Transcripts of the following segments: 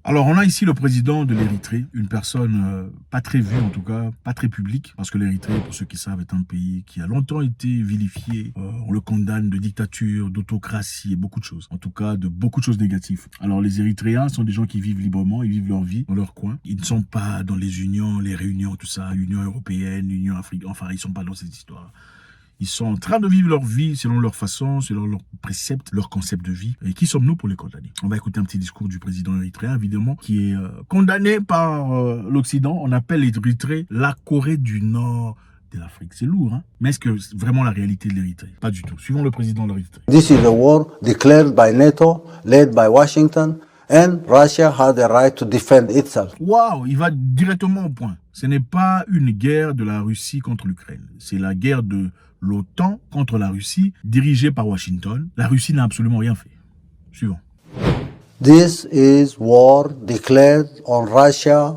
Alors, on a ici le président de l'Érythrée, une personne pas très vue en tout cas, pas très publique, parce que l'Érythrée, pour ceux qui savent, est un pays qui a longtemps été vilifié. On le condamne de dictature, d'autocratie et beaucoup de choses. En tout cas, de beaucoup de choses négatives. Alors, les Érythréens sont des gens qui vivent librement, ils vivent leur vie dans leur coin. Ils ne sont pas dans les unions, les réunions, tout ça, Union européenne, Union africaine, enfin, ils ne sont pas dans cette histoire. Ils sont en train de vivre leur vie selon leur façon, selon leurs préceptes, leur concept de vie. Et qui sommes-nous pour les condamner? On va écouter un petit discours du président érythréen, évidemment, qui est condamné par l'Occident. On appelle l'Érythrée la Corée du Nord de l'Afrique. C'est lourd, hein? Mais est-ce que c'est vraiment la réalité de l'Érythrée? Pas du tout. Suivons le président de l'Érythrée. This is a war declared by NATO, led by Washington, and Russia had the right to defend itself. Waouh, il va directement au point. Ce n'est pas une guerre de la Russie contre l'Ukraine. C'est la guerre de l'OTAN contre la Russie, dirigée par Washington. La Russie n'a absolument rien fait. Suivant. This is war declared on Russia,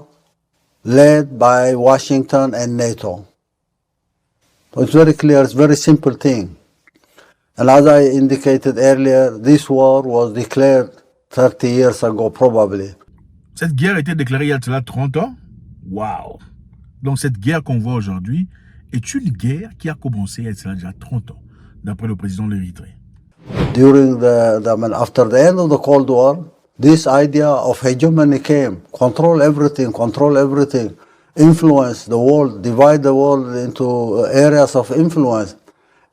led by Washington and NATO. So it's very clear, it's a very simple thing. And as I indicated earlier, this war was declared 30 years ago, probably. Cette guerre a été déclarée il y a cela 30 ans. Waouh! Donc cette guerre qu'on voit aujourd'hui est une guerre qui a commencé il y a cela déjà 30 ans, d'après le président de l'Érythrée. After the end of the Cold War, this idea of hegemony came. Control everything, influence the world, divide the world into areas of influence.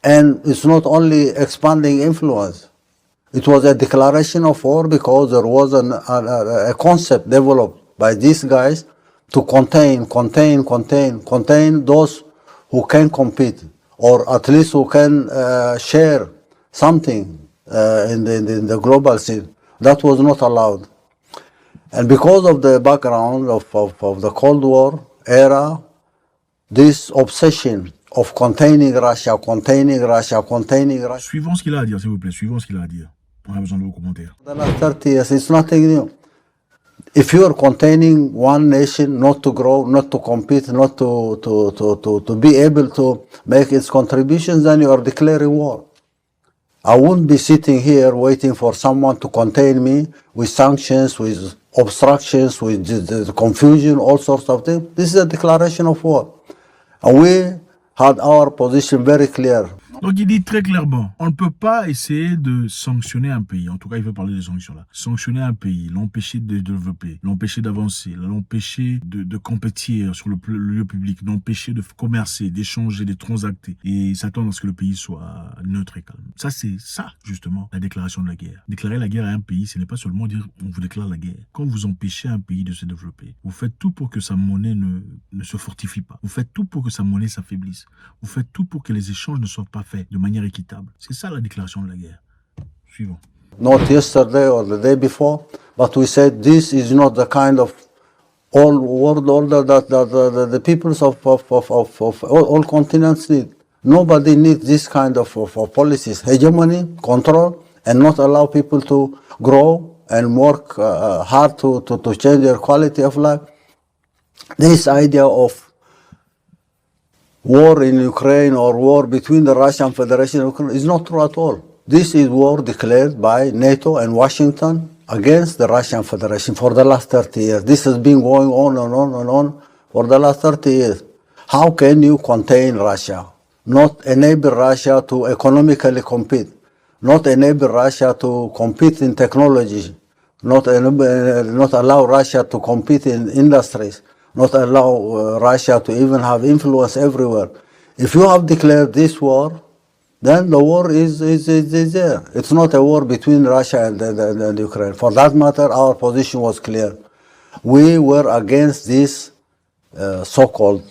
And it's not only expanding influence. It was a declaration of war because there was a concept developed by these guys to contain those who can compete, or at least who can share something in the global scene. That was not allowed. And because of the background of the Cold War era, this obsession of containing Russia. Suivons ce qu'il a à dire, s'il vous plaît. Suivons ce qu'il a à dire. On a besoin de vos commentaires. The last 30 years, it's nothing new. If you are containing one nation not to grow, not to compete, not to be able to make its contributions, then you are declaring war. I wouldn't be sitting here waiting for someone to contain me with sanctions, with obstructions, with the confusion, all sorts of things. This is a declaration of war. And we had our position very clear. Donc il dit très clairement, on ne peut pas essayer de sanctionner un pays. En tout cas, il veut parler des sanctions là. Sanctionner un pays, l'empêcher de développer, l'empêcher d'avancer, l'empêcher de compétir sur le lieu public, l'empêcher de commercer, d'échanger, de transacter et s'attendre à ce que le pays soit neutre et calme. Ça, c'est ça, justement, la déclaration de la guerre. Déclarer la guerre à un pays, ce n'est pas seulement dire on vous déclare la guerre. Quand vous empêchez un pays de se développer, vous faites tout pour que sa monnaie ne se fortifie pas. Vous faites tout pour que sa monnaie s'affaiblisse. Vous faites tout pour que les échanges ne soient pas fait de manière équitable. C'est ça la déclaration de la guerre. Suivant. Not yesterday or the day before, but we said this is not the kind of world order that the peoples of all continents need. Nobody needs this kind of policies, hegemony, control, and not allow people to grow and work hard to change their quality of life. This idea of war in Ukraine or war between the Russian Federation and Ukraine is not true at all. This is war declared by NATO and Washington against the Russian Federation for the last 30 years. This has been going on and on and on for the last 30 years. How can you contain Russia? Not enable Russia to economically compete. Not enable Russia to compete in technology. Not allow Russia to compete in industries. Not allow Russia to even have influence everywhere. If you have declared this war, then the war is there. It's not a war between Russia and Ukraine. For that matter, our position was clear. We were against this so-called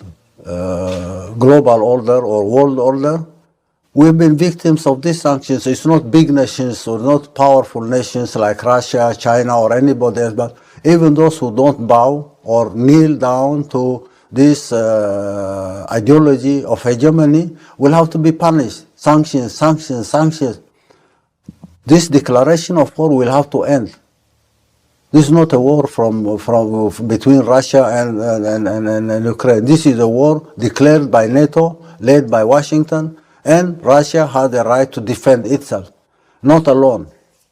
global order or world order. We've been victims of these sanctions. It's not big nations or not powerful nations like Russia, China, or anybody else, but even those who don't bow or kneel down to this ideology of hegemony will have to be punished. Sanctions. This declaration of war will have to end. This is not a war from between Russia and Ukraine. This is a war declared by NATO, led by Washington, and Russia had the right to defend itself, not alone.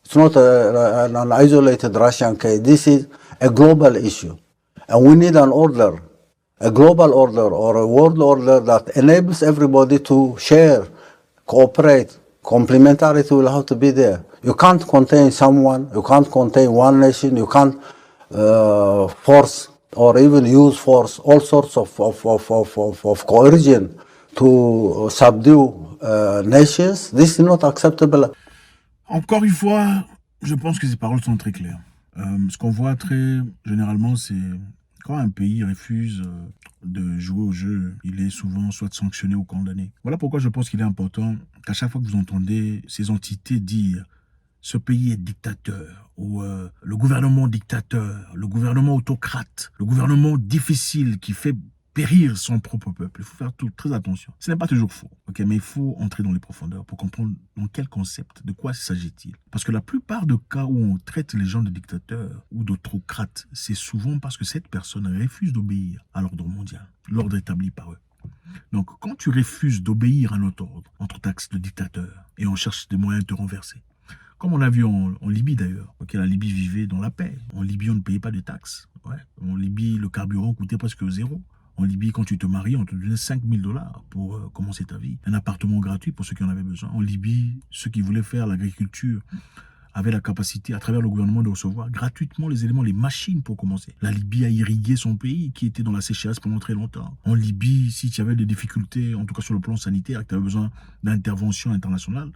It's not an isolated Russian case. This is a global issue. And we need an order, a global order or a world order that enables everybody to share, cooperate. Complementarity will have to be there. You can't contain someone, you can't contain one nation, you can't force or even use force, all sorts of coercion to subdue nations. This is not acceptable. Encore une fois, je pense que ces paroles sont très claires. Ce qu'on voit très généralement, c'est quand un pays refuse de jouer au jeu, il est souvent soit sanctionné ou condamné. Voilà pourquoi je pense qu'il est important qu'à chaque fois que vous entendez ces entités dire ce pays est dictateur, ou le gouvernement dictateur, le gouvernement autocrate, le gouvernement difficile qui fait périr son propre peuple. Il faut faire très attention. Ce n'est pas toujours faux, ok, mais il faut entrer dans les profondeurs pour comprendre dans quel concept, de quoi s'agit-il. Parce que la plupart des cas où on traite les gens de dictateurs ou d'autocrates, c'est souvent parce que cette personne refuse d'obéir à l'ordre mondial, l'ordre établi par eux. Donc, quand tu refuses d'obéir à notre ordre, on te taxe de dictateur et on cherche des moyens de te renverser. Comme on a vu en Libye d'ailleurs, okay, la Libye vivait dans la paix. En Libye, on ne payait pas de taxes. Ouais. En Libye, le carburant coûtait presque zéro. En Libye, quand tu te maries, on te donnait 5 000 $ pour commencer ta vie. Un appartement gratuit pour ceux qui en avaient besoin. En Libye, ceux qui voulaient faire l'agriculture avaient la capacité, à travers le gouvernement, de recevoir gratuitement les éléments, les machines pour commencer. La Libye a irrigué son pays, qui était dans la sécheresse pendant très longtemps. En Libye, si tu avais des difficultés, en tout cas sur le plan sanitaire, que tu avais besoin d'intervention internationale,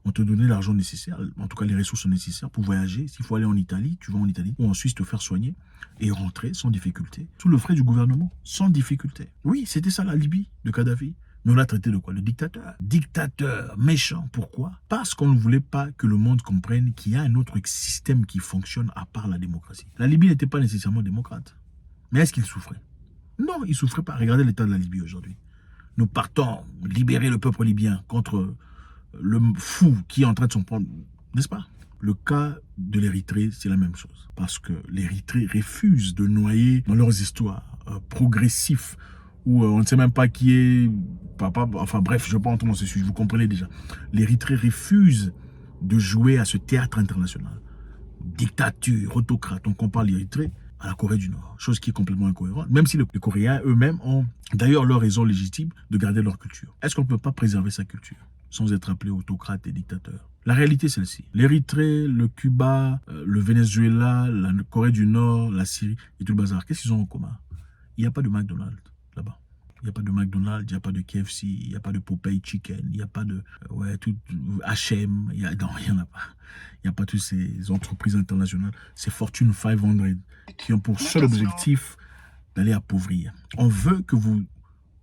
on te donnait l'argent nécessaire, en tout cas les ressources nécessaires pour voyager. S'il faut aller en Italie, tu vas en Italie, ou en Suisse te faire soigner et rentrer sans difficulté, sous le frais du gouvernement, sans difficulté. Oui, c'était ça la Libye de Kadhafi. Mais on l'a traité de quoi? Le dictateur. Dictateur, méchant. Pourquoi? Parce qu'on ne voulait pas que le monde comprenne qu'il y a un autre système qui fonctionne à part la démocratie. La Libye n'était pas nécessairement démocrate. Mais est-ce qu'il souffrait? Non, il ne souffrait pas. Regardez l'état de la Libye aujourd'hui. Nous partons libérer le peuple libyen contre le fou qui est en train de s'en prendre, n'est-ce pas? Le cas de l'Érythrée, c'est la même chose. Parce que l'Érythrée refuse de noyer dans leurs histoires progressifs où on ne sait même pas qui est papa. Enfin bref, je ne vais pas entrer dans ce sujet, vous comprenez déjà. L'Érythrée refuse de jouer à ce théâtre international. Dictature, autocrate, on compare l'Érythrée à la Corée du Nord, chose qui est complètement incohérente, même si les Coréens eux-mêmes ont d'ailleurs leur raison légitime de garder leur culture. Est-ce qu'on ne peut pas préserver sa culture sans être appelé autocrate et dictateur? La réalité, c'est celle-ci. L'Érythrée, le Cuba, le Venezuela, la Corée du Nord, la Syrie et tout le bazar, qu'est-ce qu'ils ont en commun? Il n'y a pas de McDonald's là-bas. Il n'y a pas de McDonald's, il n'y a pas de KFC, il n'y a pas de Popeye Chicken, il n'y a pas de tout H&M, non, il n'y en a pas. Il n'y a pas toutes ces entreprises internationales, ces Fortune 500 qui ont pour seul objectif d'aller appauvrir. On veut que vous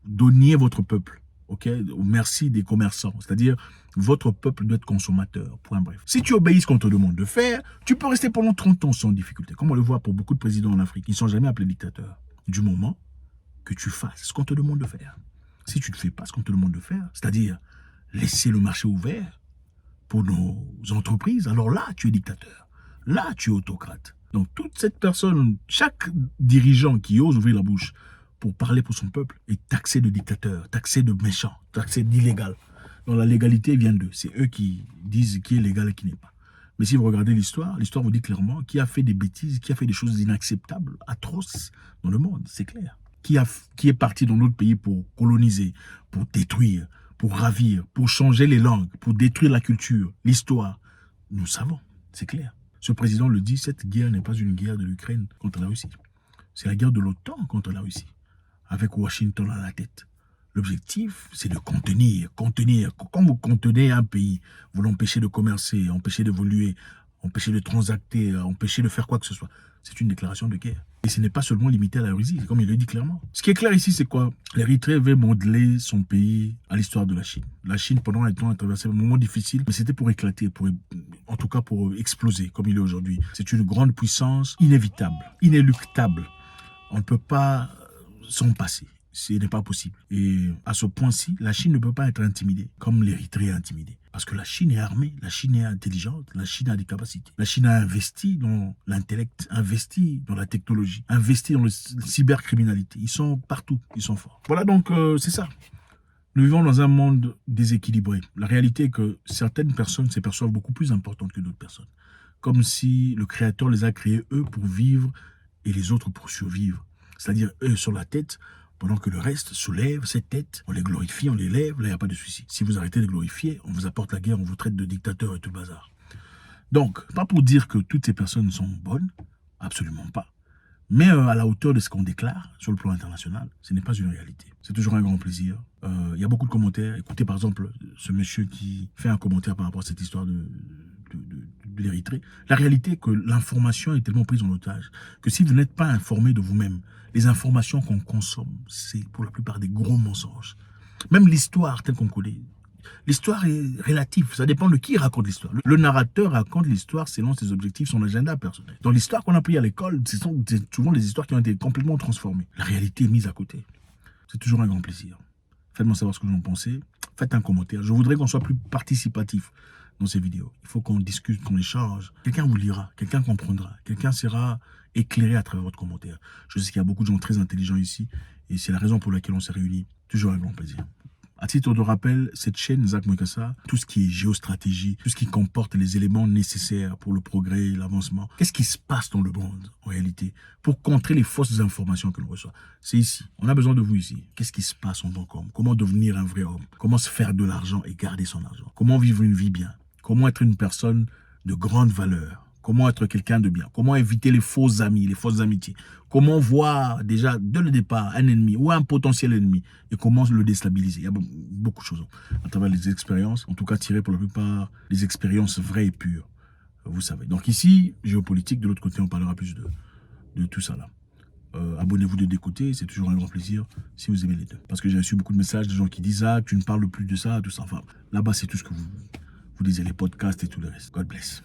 donniez votre peuple, ok, au merci des commerçants. C'est-à-dire, votre peuple doit être consommateur, point bref. Si tu obéis ce qu'on te demande de faire, tu peux rester pendant 30 ans sans difficulté. Comme on le voit pour beaucoup de présidents en Afrique, ils ne sont jamais appelés dictateurs. Du moment que tu fasses ce qu'on te demande de faire. Si tu ne fais pas ce qu'on te demande de faire, c'est-à-dire laisser le marché ouvert pour nos entreprises, alors là, tu es dictateur. Là, tu es autocrate. Donc, toute cette personne, chaque dirigeant qui ose ouvrir la bouche pour parler pour son peuple est taxé de dictateur, taxé de méchant, taxé d'illégal. Donc, la légalité vient d'eux. C'est eux qui disent qui est légal et qui n'est pas. Mais si vous regardez l'histoire vous dit clairement qui a fait des bêtises, qui a fait des choses inacceptables, atroces dans le monde, c'est clair. Qui est parti dans notre pays pour coloniser, pour détruire, pour ravir, pour changer les langues, pour détruire la culture, l'histoire. Nous savons, c'est clair. Ce président le dit, cette guerre n'est pas une guerre de l'Ukraine contre la Russie. C'est la guerre de l'OTAN contre la Russie, avec Washington à la tête. L'objectif, c'est de contenir. Quand vous contenez un pays, vous l'empêchez de commercer, empêchez d'évoluer, empêcher de transacter, empêcher de faire quoi que ce soit. C'est une déclaration de guerre. Et ce n'est pas seulement limité à la Russie, comme il le dit clairement. Ce qui est clair ici, c'est quoi? L'Érythrée veut modeler son pays à l'histoire de la Chine. La Chine, pendant un temps, a traversé un moment difficile, mais c'était pour éclater, en tout cas pour exploser, comme il est aujourd'hui. C'est une grande puissance inévitable, inéluctable. On ne peut pas s'en passer. Ce n'est pas possible. Et à ce point-ci, la Chine ne peut pas être intimidée, comme l'Érythrée est intimidée. Parce que la Chine est armée, la Chine est intelligente, la Chine a des capacités. La Chine a investi dans l'intellect, investi dans la technologie, investi dans la cybercriminalité. Ils sont partout, ils sont forts. Voilà donc, c'est ça. Nous vivons dans un monde déséquilibré. La réalité est que certaines personnes se perçoivent beaucoup plus importantes que d'autres personnes. Comme si le Créateur les a créés, eux, pour vivre et les autres pour survivre. C'est-à-dire, eux sur la tête, pendant que le reste soulève cette tête, on les glorifie, on les lève, là, il n'y a pas de souci. Si vous arrêtez de les glorifier, on vous apporte la guerre, on vous traite de dictateurs et tout le bazar. Donc, pas pour dire que toutes ces personnes sont bonnes, absolument pas. Mais à la hauteur de ce qu'on déclare sur le plan international, ce n'est pas une réalité. C'est toujours un grand plaisir. Il y a beaucoup de commentaires. Écoutez par exemple ce monsieur qui fait un commentaire par rapport à cette histoire de l'Érythrée. La réalité est que l'information est tellement prise en otage que si vous n'êtes pas informé de vous-même, les informations qu'on consomme, c'est pour la plupart des gros mensonges. Même l'histoire telle qu'on connaît, l'histoire est relative, ça dépend de qui raconte l'histoire. Le narrateur raconte l'histoire selon ses objectifs, son agenda personnel. Dans l'histoire qu'on a appris à l'école, ce sont souvent des histoires qui ont été complètement transformées. La réalité est mise à côté. C'est toujours un grand plaisir. Faites-moi savoir ce que vous en pensez. Faites un commentaire. Je voudrais qu'on soit plus participatif dans ces vidéos. Il faut qu'on discute, qu'on échange. Quelqu'un vous lira, quelqu'un comprendra, quelqu'un sera éclairé à travers votre commentaire. Je sais qu'il y a beaucoup de gens très intelligents ici et c'est la raison pour laquelle on s'est réunis. Toujours un grand plaisir. À titre de rappel, cette chaîne, Zach Mwekassa, tout ce qui est géostratégie, tout ce qui comporte les éléments nécessaires pour le progrès et l'avancement, qu'est-ce qui se passe dans le monde, en réalité, pour contrer les fausses informations que l'on reçoit? C'est ici. On a besoin de vous ici. Qu'est-ce qui se passe en tant qu'homme? Comment devenir un vrai homme? Comment se faire de l'argent et garder son argent? Comment vivre une vie bien? Comment être une personne de grande valeur? Comment être quelqu'un de bien? Comment éviter les faux amis, les fausses amitiés? Comment voir déjà dès le départ un ennemi ou un potentiel ennemi et comment le déstabiliser? Il y a beaucoup de choses à travers les expériences, en tout cas tirées pour la plupart des expériences vraies et pures, vous savez. Donc ici, géopolitique, de l'autre côté, on parlera plus de tout ça là. Abonnez-vous de d'écouter, c'est toujours un grand plaisir si vous aimez les deux. Parce que j'ai reçu beaucoup de messages de gens qui disent « Ah, tu ne parles plus de ça, tout ça ». Enfin, là-bas, c'est tout ce que vous lisez, les podcasts et tout le reste. God bless.